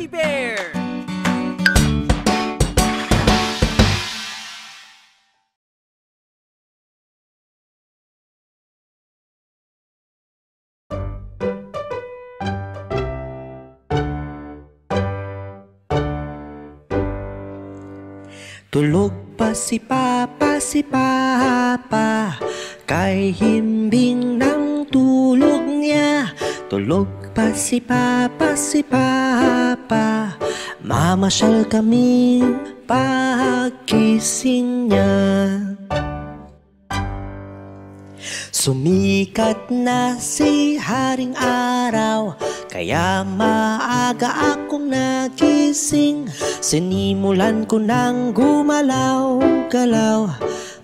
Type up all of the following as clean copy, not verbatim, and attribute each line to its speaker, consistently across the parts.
Speaker 1: Fuzzy Bear!
Speaker 2: Tulog pa si Papa, kay himbing ng tulog niya. Tulog pa si Papa, mamasyal kami pagkising niya. Sumikat na si Haring Araw, kaya maaga akong nagising. Sinimulan ko nang gumalaw-galaw,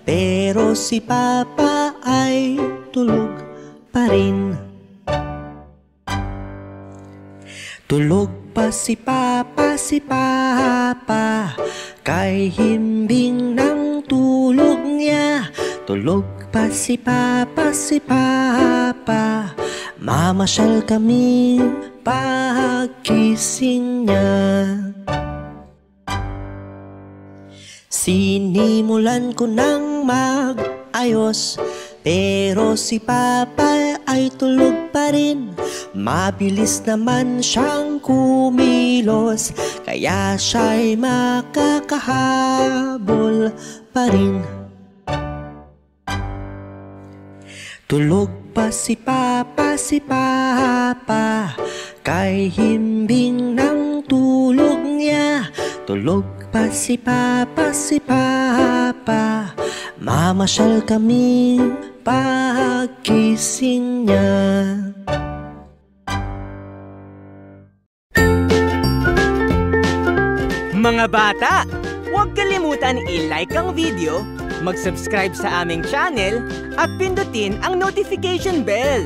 Speaker 2: pero si Papa ay tulog pa rin. Tulog pa si Papa, kay himbing ng tulog niya. Tulog pa si Papa, mamasyal kami pagkising niya. Sinimulan ko nang mag-ayos, pero si Papa ay tulog pa rin. Mabilis naman siyang kumilos, kaya siya'y makakahabol pa rin. Tulog pa si Papa, kay himbing ng tulog niya. Tulog pa si Papa, mamasyal kami pagkising niya.
Speaker 1: Mga bata, huwag kalimutan i-like ang video, mag-subscribe sa aming channel, at pindutin ang notification bell.